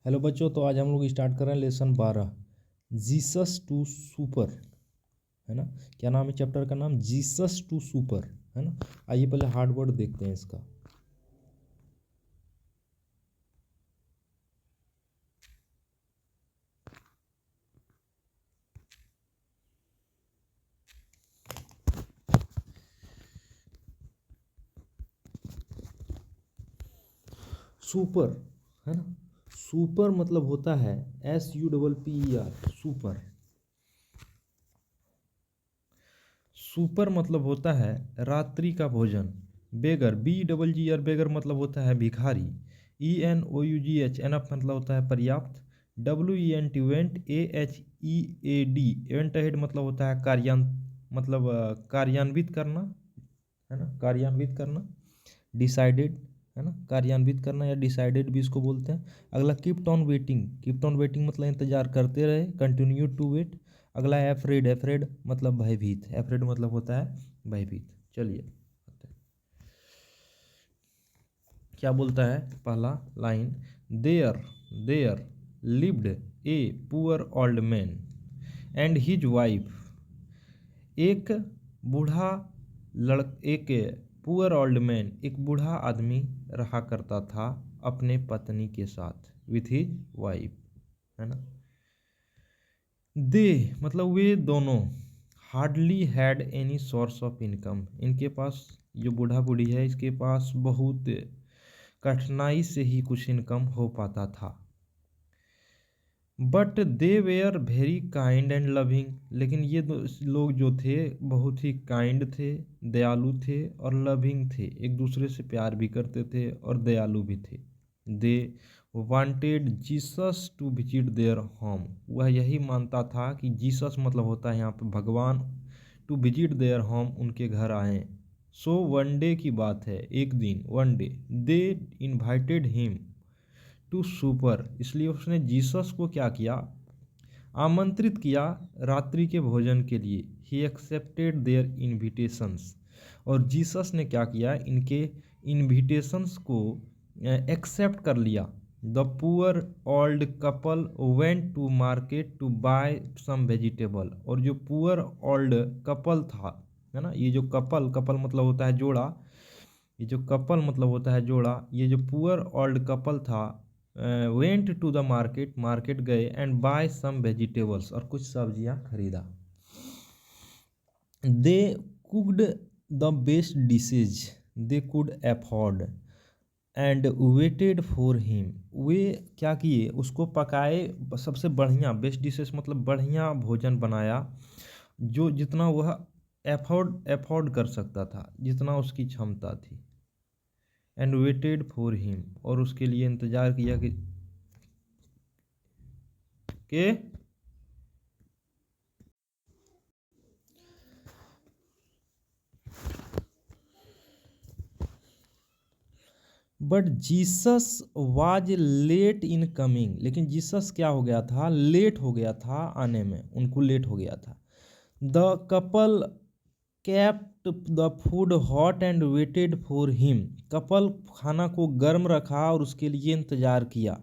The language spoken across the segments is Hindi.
हेलो बच्चों, तो आज हम लोग स्टार्ट कर रहे हैं लेसन 12 जीसस टू सुपर, है ना। क्या नाम है चैप्टर का? नाम जीसस टू सुपर, है ना। आइए पहले हार्ड वर्ड देखते हैं इसका। सुपर, है ना। सुपर मतलब होता है SUPPER, सुपर। सुपर मतलब होता है रात्रि का भोजन। बेगर, BEGGR, बेगर मतलब होता है भिखारी। ENOUGH, एनफ मतलब होता है पर्याप्त। WENT, went. AHEAD, एवेंट अहेड मतलब होता है कार्यान्वित करना, है ना, कार्यान्वित करना। डिसाइडेड, है ना, कार्यान्वित करना या डिसाइडेड भी इसको बोलते हैं। अगला kept on waiting, kept on waiting मतलब इंतजार करते रहे, कंटिन्यू टू वेट। अगला एफ्रेड, एफ्रेड मतलब भयभीत, एफ्रेड मतलब होता है भयभीत। चलिए क्या बोलता है पहला लाइन। There there lived a poor old man and his wife. एक बूढ़ा एक पुअर ओल्ड मैन, एक बूढ़ा आदमी रहा करता था अपने पत्नी के साथ, विथ हिज वाइफ, है ना। दे मतलब वे दोनों, hardly had any source of income, इनके पास, जो बूढ़ा बूढ़ी है इसके पास बहुत कठिनाई से ही कुछ इनकम हो पाता था। But they were very kind and loving, लेकिन ये लोग जो थे बहुत ही काइंड थे, दयालु थे और लविंग थे, एक दूसरे से प्यार भी करते थे और दयालु भी थे। They wanted Jesus to visit their home, वह यही मानता था कि जीसस मतलब होता है यहाँ पे भगवान, टू विजिट देयर होम, उनके घर आए। सो वन डे की बात है, एक दिन, one day, they invited him to supper, इसलिए उसने जीसस को क्या किया, आमंत्रित किया रात्रि के भोजन के लिए। ही एक्सेप्टेड देयर इनविटेशंस, और जीसस ने क्या किया, इनके इनविटेशंस को एक्सेप्ट कर लिया। The poor old couple went to market to buy some vegetable, और जो पुअर ओल्ड कपल था, है ना, ये जो कपल, कपल मतलब होता है जोड़ा, ये जो कपल मतलब होता है जोड़ा, ये जो पुअर ओल्ड कपल था, went to the market, market गए, एंड बाय सम वेजिटेबल्स, और कुछ सब्जियां खरीदा। They cooked the best dishes they could afford and waited for him, वे क्या किए, उसको पकाए, सबसे बढ़िया, बेस्ट डिशेस मतलब बढ़िया भोजन बनाया, जो जितना वह अफोर्ड कर सकता था, जितना उसकी क्षमता थी। एंड वेटेड फॉर हिम, और उसके लिए इंतजार किया कि but Jesus was late in coming, लेकिन जीसस क्या हो गया था, लेट हो गया था आने में, उनको लेट हो गया था। The couple kept the food hot and waited for him, couple खाना को गर्म रखा और उसके लिए इंतजार किया।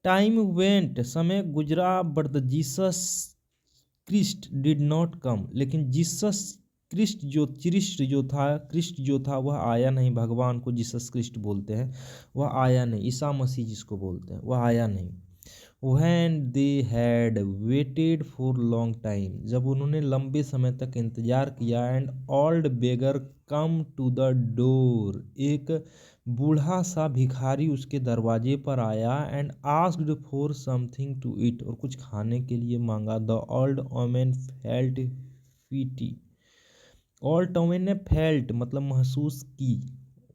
टाइम वेंट, समय गुजरा, but the Jesus Christ did not come, लेकिन जीसस क्रिस्ट जो था वह आया नहीं, भगवान को जीसस क्रिस्ट बोलते हैं, वह आया नहीं, ईसा मसीह जिसको बोलते हैं, वह आया नहीं। When they had waited for long time, जब उन्होंने लंबे समय तक इंतजार किया, and old beggar come to the door, एक बूढ़ा सा भिखारी उसके दरवाजे पर आया, and asked for something to eat, और कुछ खाने के लिए मांगा। The old women felt pity, old women ने फेल्ट मतलब महसूस की,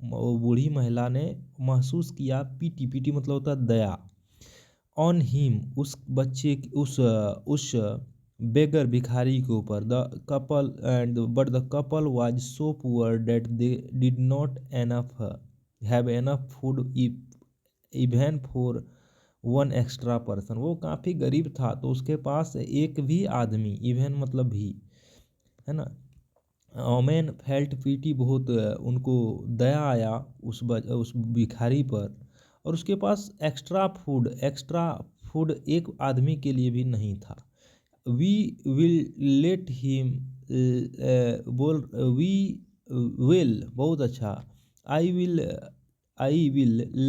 वो बूढ़ी महिला ने महसूस किया, पीटी, पीटी मतलब होता है दया, ऑन हिम, उस बच्चे उस बेगर भिखारी के ऊपर। The couple and but the couple was so poor that they did not enough have enough food even for one extra person, वो काफ़ी गरीब था, तो उसके पास एक भी आदमी, इवन मतलब भी, है ना। ओमेन फेल्ट पीटी, बहुत उनको दया आया उस भिखारी पर, और उसके पास एक्स्ट्रा फूड एक आदमी के लिए भी नहीं था। वी विल लेट हिम बोल वी विल बहुत अच्छा। I will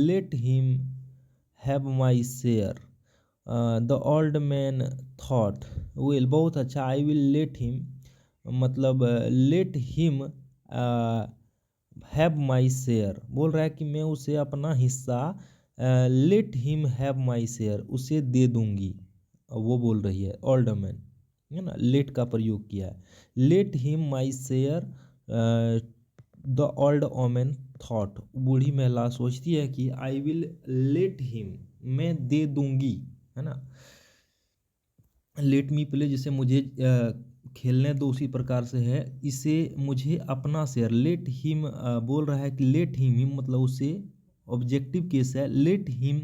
let him have my share. The old man thought will बहुत अच्छा। आई विल लेट हिम मतलब let him have my share बोल रहा है कि मैं उसे अपना हिस्सा let him have my share उसे दे दूंगी। वो बोल रही है ओल्ड मैन, है ना, लेट का प्रयोग किया है। Let him my share the old women thought बूढ़ी महिला सोचती है कि आई विल लेट हिम मैं दे दूंगी, है ना। लेट मी प्ले जैसे मुझे खेलने दो उसी प्रकार से है, इसे मुझे अपना शेयर लेट हिम बोल रहा है कि लेट हिम मतलब उसे ऑब्जेक्टिव केस है। लेट हिम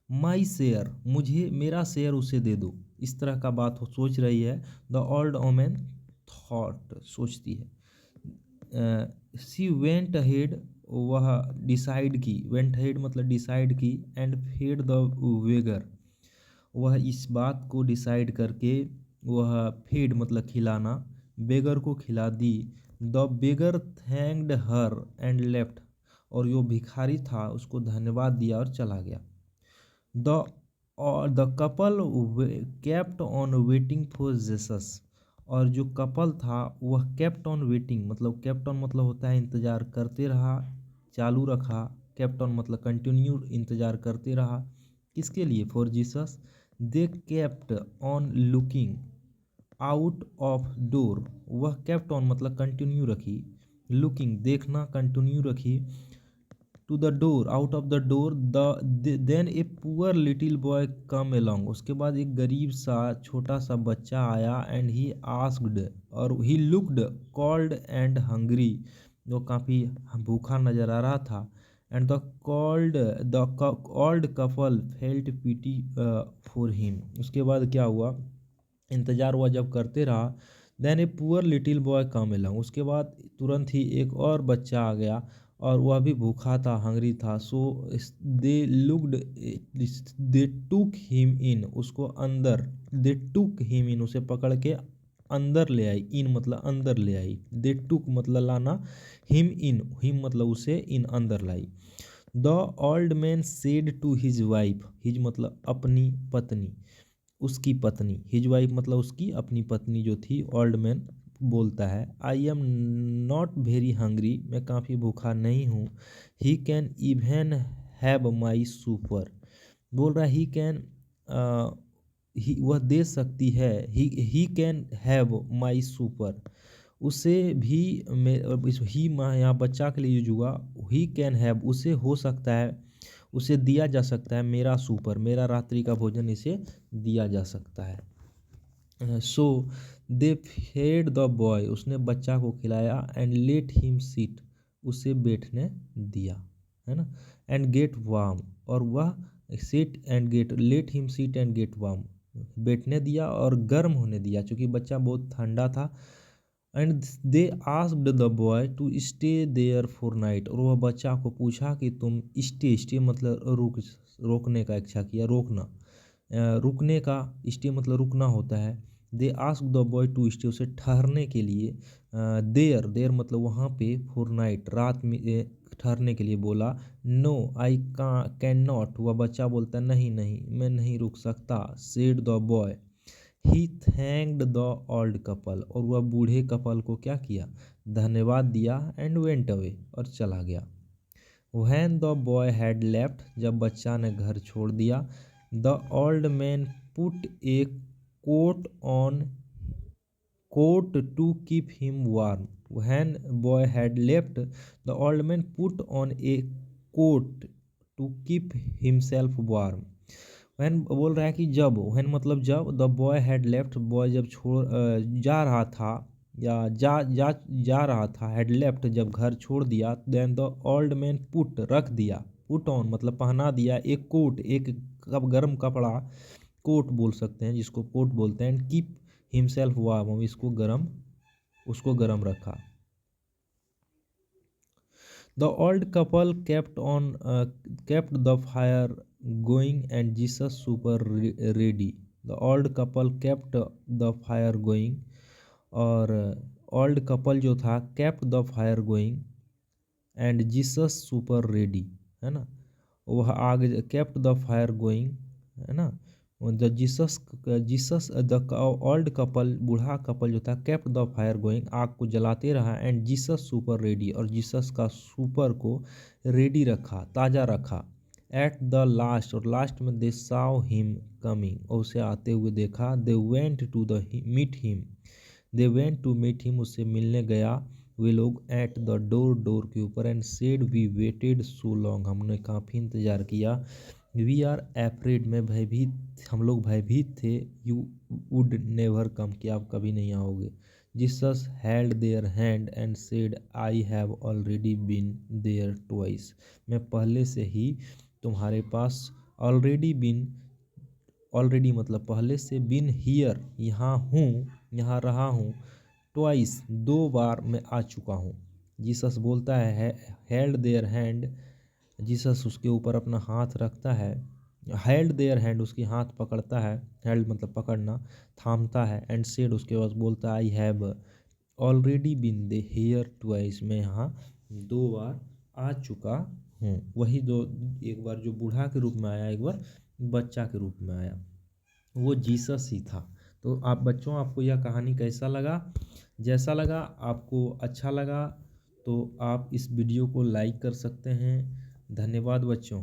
माई शेयर मुझे मेरा शेयर उसे दे दो, इस तरह का बात सोच रही है। द ओल्ड ओमेन थॉट सोचती है। सी वेंट अहेड वह डिसाइड की, वेंट अहेड मतलब डिसाइड की, एंड फेड द वेगर वह इस बात को डिसाइड करके वह फीड मतलब खिलाना, बेगर को खिला दी। The beggar thanked her and left और जो भिखारी था उसको धन्यवाद दिया और चला गया। The the couple kept on waiting for Jesus और जो कपल था वह केप्ट ऑन वेटिंग मतलब केप्ट ऑन मतलब होता है इंतज़ार करते रहा, चालू रखा। केप्ट ऑन मतलब कंटिन्यू इंतज़ार करते रहा, किसके लिए? For Jesus. They kept on looking out of door वह केप्ट ऑन मतलब कंटिन्यू रखी, लुकिंग देखना कंटिन्यू रखी, to the door out of the door then a poor little boy come along उसके बाद एक गरीब सा छोटा सा बच्चा आया। एंड ही आस्क्ड और he looked cold and hungry जो काफ़ी भूखा नज़र आ रहा था। And the old couple felt pity for him उसके बाद क्या हुआ, इंतज़ार हुआ जब करते रहा। Then a poor little boy come along उसके बाद तुरंत ही एक और बच्चा आ गया और वह भी भूखा था, हंगरी था। सो दे लुक्ड दे टूक हिम इन उसको अंदर, दे टूक हिम इन उसे पकड़ के अंदर ले आई, इन मतलब अंदर ले आई, दे टूक मतलब लाना, हिम मतलब उसे इन अंदर लाई। The old man said to his wife his मतलब अपनी पत्नी, उसकी पत्नी, हिज वाइफ मतलब उसकी अपनी पत्नी जो थी। ओल्ड मैन बोलता है I am not very hungry मैं काफ़ी भूखा नहीं हूँ। He can even have my super बोल रहा है ही कैन वह दे सकती है, he can have my super उसे भी ही यहाँ बच्चा के लिए यूज हुआ। ही कैन हैव उसे हो सकता है, उसे दिया जा सकता है मेरा सुपर मेरा रात्रि का भोजन इसे दिया जा सकता है। सो दे फेड द बॉय उसने बच्चा को खिलाया। एंड लेट हिम सीट उसे बैठने दिया, है ना। एंड गेट वार्म और वह seat and get let him seat and get warm बैठने दिया और गर्म होने दिया क्योंकि बच्चा बहुत ठंडा था। And they asked the boy to stay there for night और वह बच्चा को पूछा कि तुम स्टे मतलब रोकने का इच्छा किया, रोकना, रुकने का, स्टे मतलब रुकना होता है। They ask the boy to stay उसे ठहरने के लिए, देयर मतलब वहाँ पे, फॉर नाइट रात में ठहरने के लिए बोला। नो आई कैन नॉट वह बच्चा बोलता नहीं नहीं मैं नहीं रुक सकता। Said the boy he thanked the old couple और वह बूढ़े कपल को क्या किया, धन्यवाद दिया। एंड वेंट अवे और चला गया। When the boy had left जब बच्चा ने घर छोड़ दिया, the old man put a coat on coat to keep him warm. When boy had left, the old man put on a coat to keep himself warm. When बोल रहा है कि जब, when मतलब जब, the boy had left boy जब जा रहा था या जा रहा था, had left जब घर छोड़ दिया। then the old man put रख दिया, put on मतलब पहना दिया, एक कोट एक गर्म कपड़ा, कोट बोल सकते हैं जिसको कोट बोलते हैं। एंड कीप हिमसेल्फ वार्म उसको गर्म रखा। The old couple kept the fire going and Jesus super ready. The old couple kept the fire going, और ओल्ड कपल जो था kept the fire going and Jesus super ready, है ना, वह आग kept the fire going, है ना। The Jesus Jesus the old couple, बूढ़ा कपल जो था kept the fire going, आग को जलाते रहा, एंड जीसस सुपर रेडी, और जीसस का सुपर को रेडी रखा, ताज़ा रखा। एट द लास्ट, और लास्ट में दे saw him coming, और उसे आते हुए देखा। They went to meet him, उससे मिलने गया वे लोग। एट द डोर के ऊपर, and said we waited so long, हमने काफ़ी इंतज़ार किया। वी आर एफ्रेड, में भयभीत, हम लोग भयभीत थे। यू वुड नेवर कम, कि आप कभी नहीं आओगे। Jesus held their hand and said I have already been there twice, मैं पहले से ही तुम्हारे पास ऑलरेडी मतलब पहले से, बिन हियर यहाँ हूँ, यहाँ रहा हूँ, ट्वाइस दो बार मैं आ चुका हूँ। जीसस बोलता है हेल्ड देयर हैंड, जीसस उसके ऊपर अपना हाथ रखता है। हेल्ड देयर हैंड, उसकी हाथ पकड़ता है, हेल्ड मतलब पकड़ना, थामता है। एंड सेड, उसके बाद बोलता है I have already been they here twice, मैं यहाँ दो बार आ चुका हूँ। वही दो, एक बार जो बूढ़ा के रूप में आया, एक बार बच्चा के रूप में आया, वो जीसस ही था। तो आप बच्चों, आपको यह कहानी कैसा लगा? जैसा लगा, आपको अच्छा लगा तो आप इस वीडियो को लाइक कर सकते हैं। धन्यवाद बच्चों।